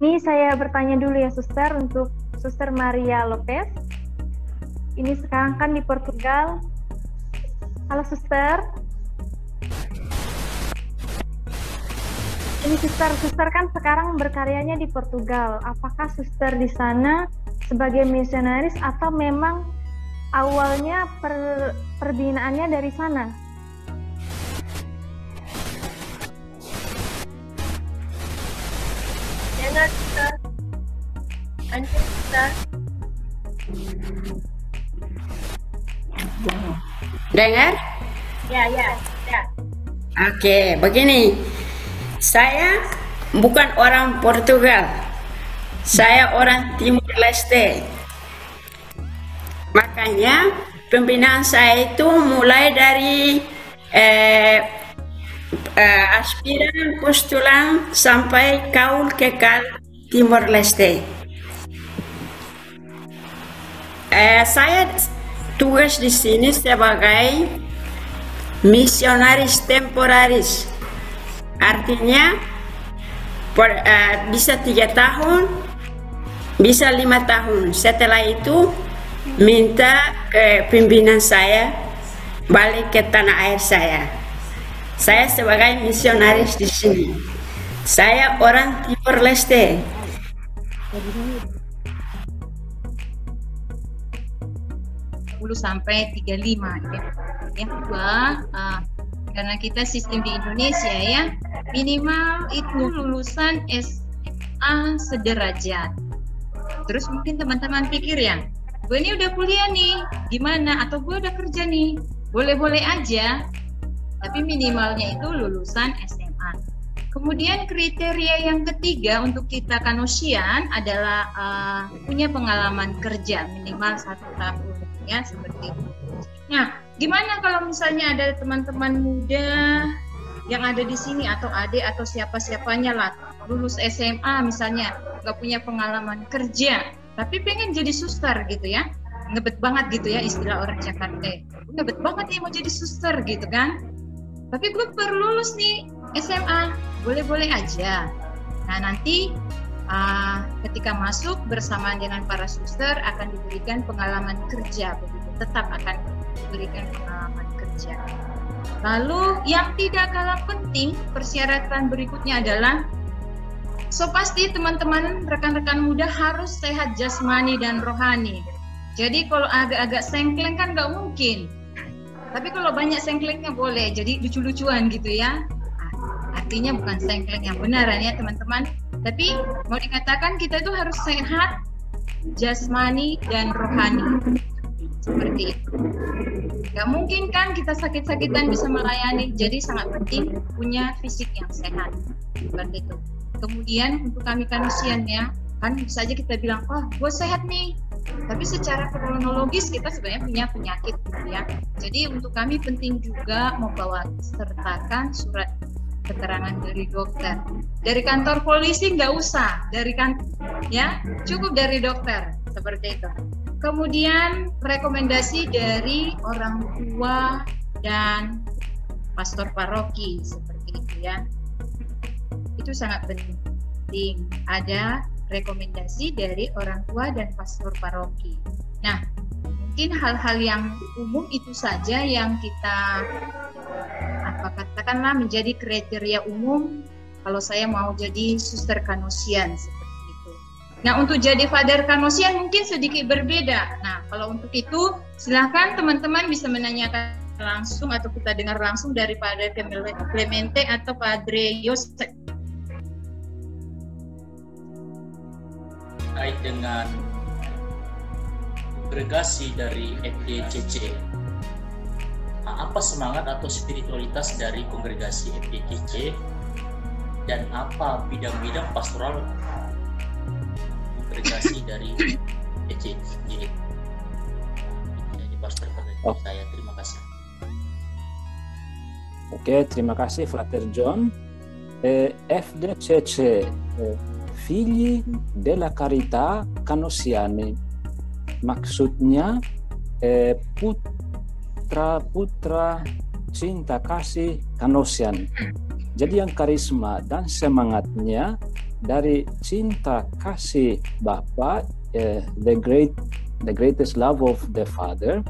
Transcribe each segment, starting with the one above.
Ini saya bertanya dulu ya, Suster, untuk Suster Maria Lopez. Ini sekarang kan di Portugal. Halo, Suster. Ini Suster kan sekarang berkaryanya di Portugal. Apakah Suster di sana sebagai misionaris atau memang awalnya perbinaannya dari sana? Dengar kita, Anda kita. Dengar? Ya. Oke, begini. Saya bukan orang Portugal. Saya orang Timur Leste. Makanya pembinaan saya itu mulai dari aspiran, postulan sampai kaul kekal Timor Leste. Saya tugas di sini sebagai misionaris temporaris, artinya bisa 3 tahun, bisa 5 tahun. Setelah itu minta pimpinan saya balik ke tanah air saya. Saya sebagai misionaris di sini. Saya orang Timor Leste. Sampai 35 ya. Yang kedua, karena kita sistem di Indonesia ya, minimal itu lulusan SMA sederajat. Terus mungkin teman-teman pikir ya, gue ini udah kuliah nih, gimana? Atau gue udah kerja nih, boleh-boleh aja. Tapi minimalnya itu lulusan SMA. Kemudian kriteria yang ketiga untuk kita kanosian adalah punya pengalaman kerja minimal 1 tahun ya, seperti itu. Nah, gimana kalau misalnya ada teman-teman muda yang ada di sini atau adik atau siapa-siapanya lah lulus SMA misalnya, nggak punya pengalaman kerja, tapi pengen jadi suster gitu ya, ngebet banget gitu ya istilah orang Jakarta, ngebet banget nih mau jadi suster gitu kan, tapi gue baru lulus nih SMA, boleh-boleh aja. Nah nanti ketika masuk bersamaan dengan para suster akan diberikan pengalaman kerja, begitu, tetap akan diberikan pengalaman kerja. Lalu yang tidak kalah penting, persyaratan berikutnya adalah pasti teman-teman rekan-rekan muda harus sehat jasmani dan rohani. Jadi kalau agak-agak sengkleng kan nggak mungkin. Tapi kalau banyak sengklengnya boleh, jadi lucu-lucuan gitu ya. Artinya bukan sengkleng yang benaran ya teman-teman. Tapi mau dikatakan kita itu harus sehat jasmani dan rohani. Seperti itu. Gak mungkin kan kita sakit-sakitan bisa melayani. Jadi sangat penting punya fisik yang sehat. Seperti itu. Kemudian untuk kami kanusian ya, kan bisa aja kita bilang, oh gue sehat nih. Tapi secara kronologis kita sebenarnya punya penyakit ya. Jadi untuk kami penting juga membawa sertakan surat keterangan dari dokter. Dari kantor polisi nggak usah, ya cukup dari dokter seperti itu. Kemudian rekomendasi dari orang tua dan pastor paroki seperti itu ya. Itu sangat penting. Ada rekomendasi dari orang tua dan pastor paroki. Nah, mungkin hal-hal yang umum itu saja yang kita katakanlah menjadi kriteria umum kalau saya mau jadi suster kanosian seperti itu. Nah, untuk jadi father kanosian mungkin sedikit berbeda. Nah, kalau untuk itu silahkan teman-teman bisa menanyakan langsung atau kita dengar langsung dari Padre Clemente atau Padre Yosef. Terkait dengan kongregasi dari FGCC, apa semangat atau spiritualitas dari kongregasi FGCC dan apa bidang-bidang pastoral kongregasi dari FGCC? Jadi pastor saya, terima kasih. Oke, terima kasih Frater John. FGCC, Figli della Carità Canosiani, maksudnya putra cinta kasih Kanosian. Jadi yang karisma dan semangatnya dari cinta kasih Bapa, the greatest love of the Father,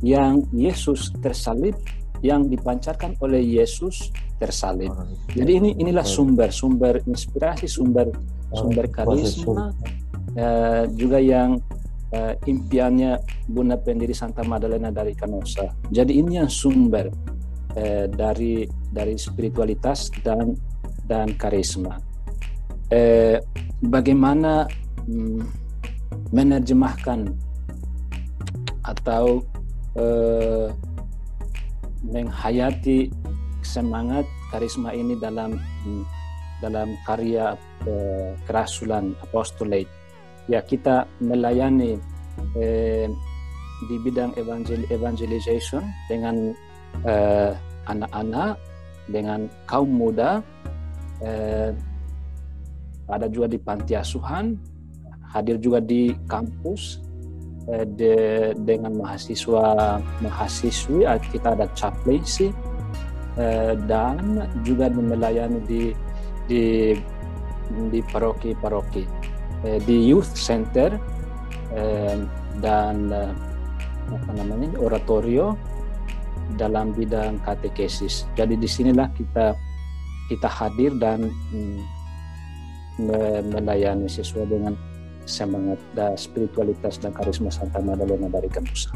yang Yesus tersalib, yang dipancarkan oleh Yesus tersalib. Jadi inilah sumber inspirasi, sumber karisma, juga yang impiannya Bunda Pendiri Santa Maddalena dari Canossa. Jadi ini yang sumber dari spiritualitas dan karisma. Bagaimana menerjemahkan atau menghayati semangat karisma ini dalam karya kerasulan apostolate. Ya, kita melayani di bidang evangelization dengan anak-anak, dengan kaum muda, ada juga di panti asuhan, hadir juga di kampus dengan mahasiswi, kita ada chaplaincy, dan juga melayani di paroki-paroki, di youth center, dan oratorio dalam bidang katekesis. Jadi disinilah kita hadir dan melayani sesuai dengan semangat dan spiritualitas dan karisma Santa Maddalena dari Canossa.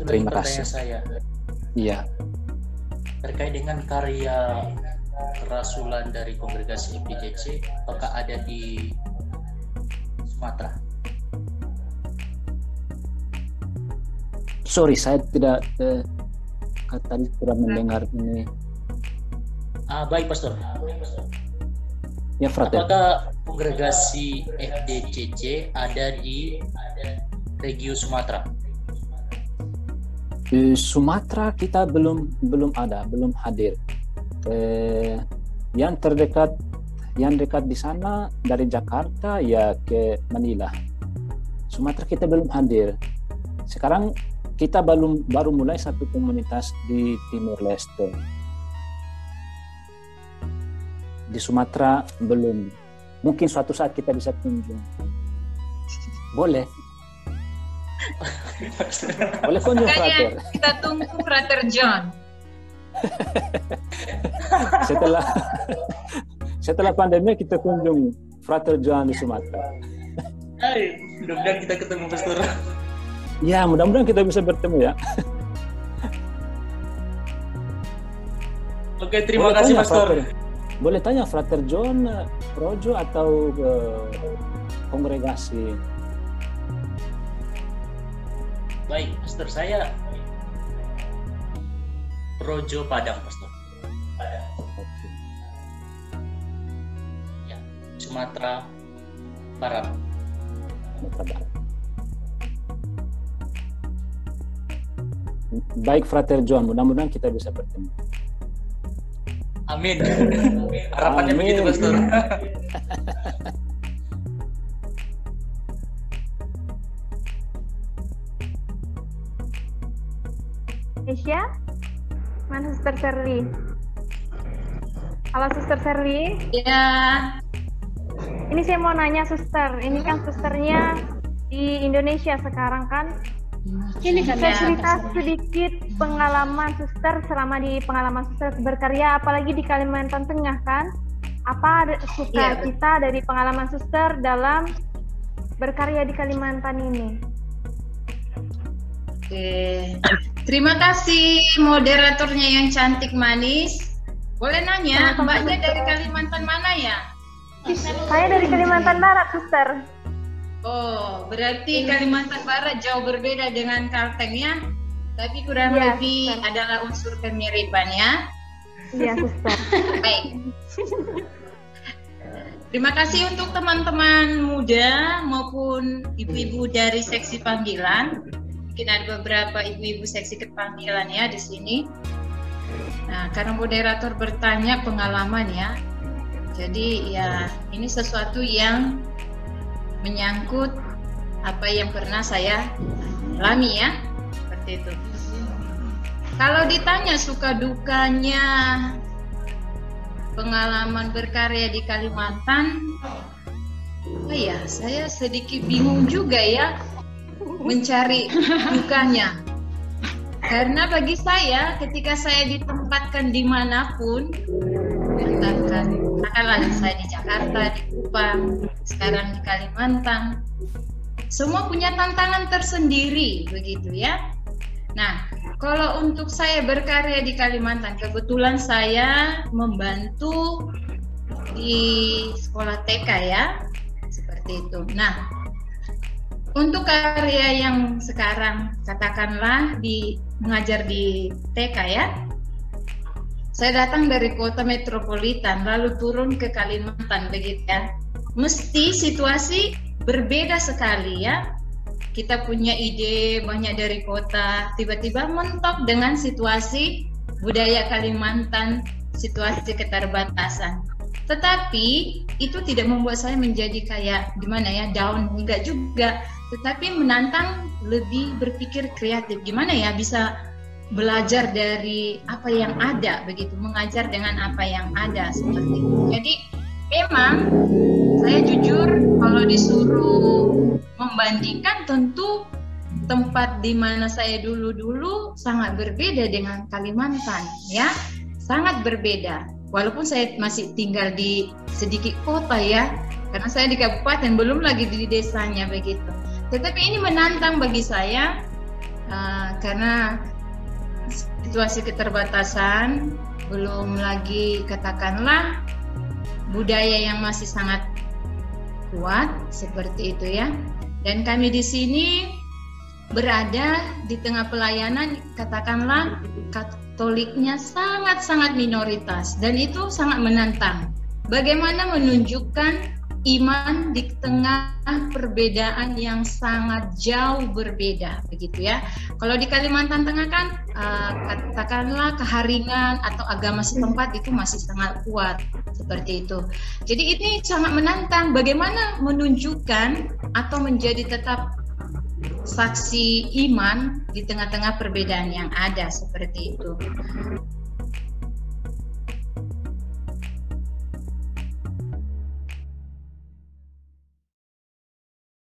Terima kasih. Saya. Iya. Terkait dengan karya kerasulan dari kongregasi FDJC, apakah ada di Sumatera? Sorry, saya tidak tadi kurang mendengar ini. Baik, Pastor. Ya, Frater. Apakah kongregasi FDJC ada di Regio Sumatera? Di Sumatera kita belum hadir. Yang dekat di sana dari Jakarta ya ke Manila. Sumatera kita belum hadir. Sekarang kita baru mulai satu komunitas di Timur Leste. Di Sumatera belum. Mungkin suatu saat kita bisa kunjung. Boleh. Boleh kunjung, Frater. Kita tunggu Frater John. Setelah pandemi kita kunjung Frater John di Sumatera. Hai, mudah-mudahan kita ketemu, Pastor. Ya, mudah-mudahan kita bisa bertemu ya. Oke, terima kasih, Pastor. Boleh tanya Frater John Projo atau kongregasi? Baik, Pastor, saya Projo Padang, Pastor. Oke. Ya, Sumatera Barat. Sumatera Barat. Baik, Frater John, mudah-mudahan kita bisa bertemu. Amin. Harapannya begitu, Pastor. Asia, mana Suster Serly? Halo Suster Serly. Ya. Ini saya mau nanya Suster, ini kan susternya di Indonesia sekarang kan? Ini kan Saya cerita sedikit pengalaman Suster selama di pengalaman Suster berkarya, apalagi di Kalimantan Tengah kan? Apa sukacita dari pengalaman Suster dalam berkarya di Kalimantan ini? Oke. Terima kasih moderatornya yang cantik manis. Boleh nanya, Mbaknya dari Kalimantan mana ya? Saya dari Kalimantan Barat, Suster. Oh, berarti Kalimantan Barat jauh berbeda dengan Kalteng ya? Tapi kurang lebih adalah unsur kemiripannya. Iya, Suster. Baik. Terima kasih untuk teman-teman muda maupun ibu-ibu dari seksi panggilan. Mungkin ada beberapa ibu-ibu seksi kepanggilan ya di sini. Nah, karena moderator bertanya pengalaman ya. Jadi ya ini sesuatu yang menyangkut apa yang pernah saya alami ya, seperti itu. Kalau ditanya suka dukanya pengalaman berkarya di Kalimantan, oh ya, saya sedikit bingung juga ya mencari dukanya. Karena bagi saya, ketika saya ditempatkan dimanapun, katakanlah saya di Jakarta, di Kupang, sekarang di Kalimantan, semua punya tantangan tersendiri, begitu ya. Nah, kalau untuk saya berkarya di Kalimantan, kebetulan saya membantu di sekolah TK ya, seperti itu. Nah, untuk karya yang sekarang katakanlah mengajar di TK ya, saya datang dari kota metropolitan lalu turun ke Kalimantan, begitu ya. Mesti situasi berbeda sekali ya. Kita punya ide banyak dari kota, tiba-tiba mentok dengan situasi budaya Kalimantan, situasi keterbatasan. Tetapi itu tidak membuat saya menjadi kayak gimana ya, down, enggak juga. Tetapi menantang, lebih berpikir kreatif. Gimana ya bisa belajar dari apa yang ada, begitu, mengajar dengan apa yang ada, seperti itu. Jadi memang saya jujur kalau disuruh membandingkan, tentu tempat di mana saya dulu sangat berbeda dengan Kalimantan ya, sangat berbeda. Walaupun saya masih tinggal di sedikit kota ya, karena saya di kabupaten, belum lagi di desanya, begitu. Tetapi ini menantang bagi saya karena situasi keterbatasan, belum lagi katakanlah budaya yang masih sangat kuat seperti itu ya. Dan kami di sini berada di tengah pelayanan, katakanlah Katoliknya sangat-sangat minoritas, dan itu sangat menantang. Bagaimana menunjukkan iman di tengah perbedaan yang sangat jauh berbeda, begitu ya. Kalau di Kalimantan Tengah kan katakanlah keharingan atau agama setempat itu masih sangat kuat, seperti itu. Jadi ini sangat menantang, bagaimana menunjukkan atau menjadi tetap saksi iman di tengah-tengah perbedaan yang ada, seperti itu.